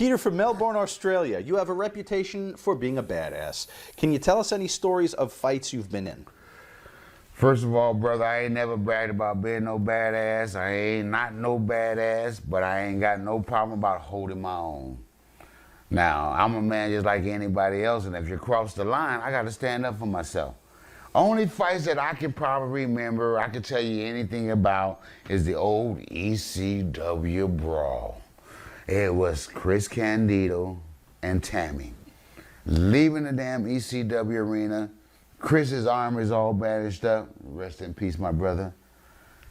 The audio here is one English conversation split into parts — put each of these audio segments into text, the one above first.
Peter from Melbourne, Australia. You have a reputation for being a badass. Can you tell us any stories of fights you've been in? First of all, brother, I ain't never bragged about being no badass. I ain't not no badass, but I ain't got no problem about holding my own. Now, I'm a man just like anybody else, and if you cross the line, I got to stand up for myself. Only fights that I can probably remember, I can tell you anything about, is the old ECW brawl. It was Chris Candido and Tammy leaving the damn ECW arena. Chris's arm is all bandaged up. Rest in peace, my brother.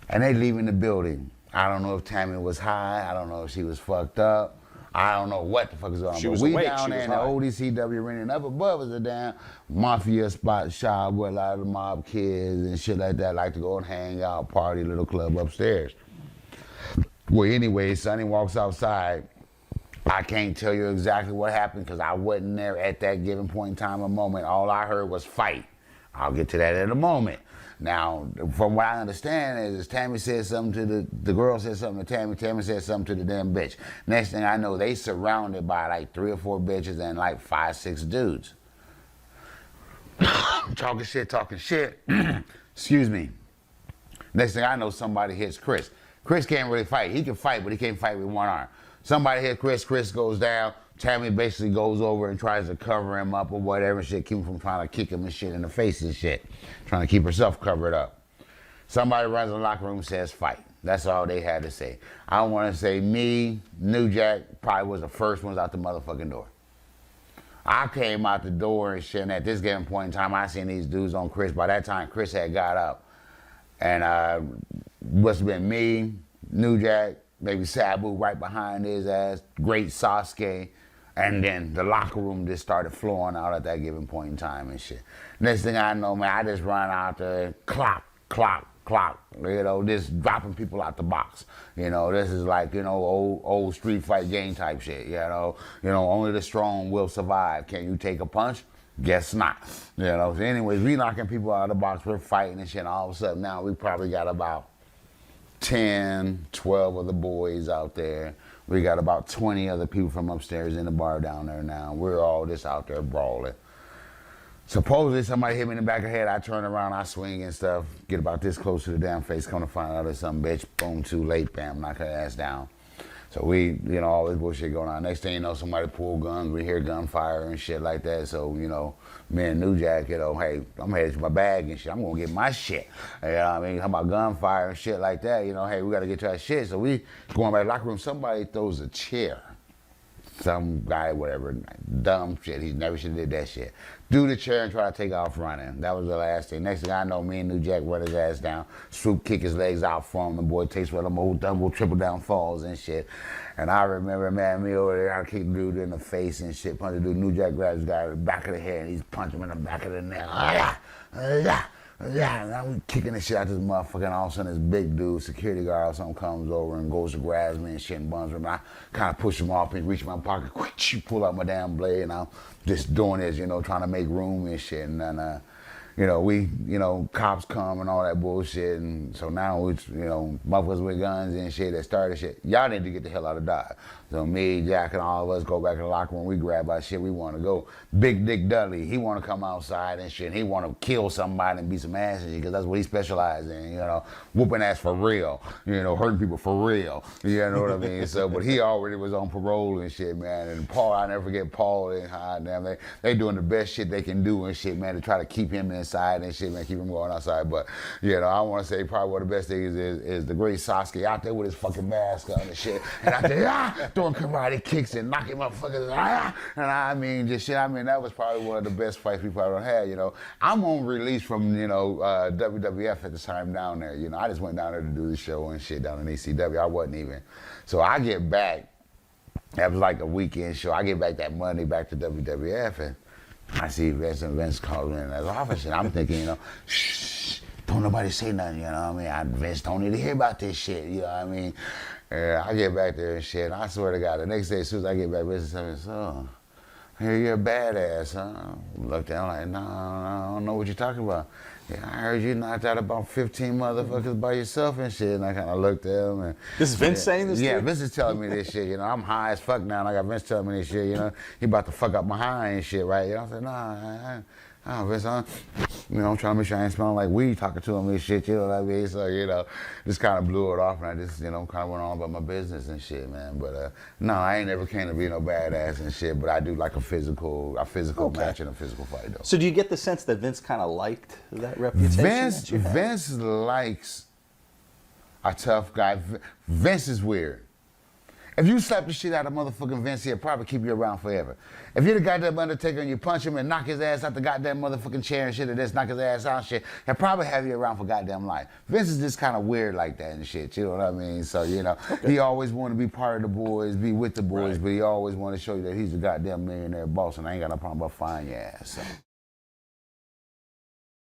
And they leaving the building. I don't know if Tammy was high. I don't know if she was fucked up. I don't know what the fuck is going on. She was but we awake. down there in the old ECW arena, and up above is a damn mafia spot shop where a lot of the mob kids and shit like that like to go and hang out, party, little club upstairs. Well, anyway, Sonny walks outside. I can't tell you exactly what happened because I wasn't there at that given point in time or moment. All I heard was fight. I'll get to that in a moment. Now, from what I understand is Tammy said something to the girl said something to Tammy, Tammy said something to the damn bitch. Next thing I know, they surrounded by like 3 or 4 bitches and like 5, 6 dudes. Talking shit. Excuse me. Next thing I know, somebody hits Chris. Chris can't really fight. He can fight, but he can't fight with one arm. Somebody hit Chris, Chris goes down. Tammy basically goes over and tries to cover him up or whatever shit, keep him from trying to kick him and shit in the face and shit. Trying to keep herself covered up. Somebody runs in the locker room, says fight. That's all they had to say. I want to say me, New Jack, probably was the first ones out the motherfucking door. I came out the door and shit, and at this given point in time, I seen these dudes on Chris. By that time, Chris had got up. And must have been me, New Jack, maybe Sabu right behind his ass, great Sasuke. And then the locker room just started flowing out at that given point in time and shit. Next thing I know, man, I just run out there, clock, you know, just dropping people out the box. You know, this is like, you know, old street fight game type shit, you know. Only the strong will survive. Can you take a punch? Guess not. You know, so anyways, we knocking people out of the box, we're fighting and shit, and all of a sudden now we probably got about 10, 12 of the boys out there. We got about 20 other people from upstairs in the bar down there now. We're all just out there brawling. Supposedly somebody hit me in the back of the head. I turn around, I swing and stuff, get about this close to the damn face, come to find out there's some bitch, boom, too late, bam, knock her ass down. So we, you know, all this bullshit going on. Next thing you know, somebody pull guns, we hear gunfire and shit like that. So, you know, me and New Jack, you know, hey, I'm headed to my bag and shit. I'm gonna get my shit. You know what I mean? Talking about gunfire and shit like that, you know, hey, we gotta get to that shit. So we going by the locker room, somebody throws a chair. Some guy, whatever, dumb shit, he never should have did that shit. Do the chair and try to take off running. That was the last thing. Next thing I know, me and New Jack run his ass down, swoop, kick his legs out for him, the boy takes one of them old double, triple down falls and shit. And I remember, man, me over there, I kicked the dude in the face and shit, punch the dude. New Jack grabs the guy in the back of the head and he's punching him in the back of the neck. Yeah, and I'm kicking the shit out this motherfucker, and all of a sudden this big dude, security guard or something, comes over and goes to grab me and shit and bums me. And I kind of push him off and reach in my pocket, quick, pull out my damn blade, and I'm just doing this, you know, trying to make room and shit. And then, you know, cops come and all that bullshit, and so now it's, you know, motherfuckers with guns and shit that started shit. Y'all need to get the hell out of Dodge. So me, Jack, and all of us go back in the locker room. We grab our shit. We want to go. Big Dick Dudley, he want to come outside and shit. He want to kill somebody and beat some ass and shit because that's what he specializes in, you know, whooping ass for real, you know, hurting people for real. You know what I mean? So, but he already was on parole and shit, man. And Paul, I never forget Paul and how damn they doing the best shit they can do and shit, man, to try to keep him inside and shit, man, keep him going outside. But, you know, I want to say probably one of the best things is the great Sasuke out there with his fucking mask on and shit. And out there, throwing karate kicks and knocking motherfuckers, and I mean, just shit. I mean, that was probably one of the best fights we probably had, you know. I'm on release from, you know, WWF at the time down there, you know. I just went down there to do the show and shit down in ECW. I wasn't even. So I get back, that was like a weekend show. I get back that Monday back to WWF, and I see Vince, and Vince calls me in his office, and I'm thinking, you know, shh, don't nobody say nothing, you know what I mean? Vince don't need to hear about this shit, you know what I mean? I get back there and shit, and I swear to God, the next day, as soon as I get back, Vince told me, so, hey, you're a badass, huh? Looked down like, no, I don't know what you're talking about. Yeah, I heard you knocked out about 15 motherfuckers by yourself and shit. And I kind of looked at him. And, This is Vince saying this to Yeah, you? Vince is telling me this shit. You know, I'm high as fuck now, and I got Vince telling me this shit. You know, he about to fuck up my high and shit, right? You know, I said, nah, Vince, you know, I'm trying to make sure I ain't smelling like weed talking to him and shit. You know what I mean? So, you know, just kind of blew it off, and I just, you know, kind of went on about my business and shit, man. But no, I ain't never came to be no badass and shit. But I do like a physical match and a physical fight, though. So do you get the sense that Vince kind of liked that reputation? that you had? Vince likes a tough guy. Vince is weird. If you slap the shit out of motherfucking Vince, he'll probably keep you around forever. If you're the goddamn Undertaker and you punch him and knock his ass out the goddamn motherfucking chair and shit, and just knock his ass out and shit, he'll probably have you around for goddamn life. Vince is just kind of weird like that and shit, you know what I mean? So, you know, he always want to be part of the boys, be with the boys, but he always want to show you that he's the goddamn millionaire boss, and I ain't got no problem about firing your ass. So.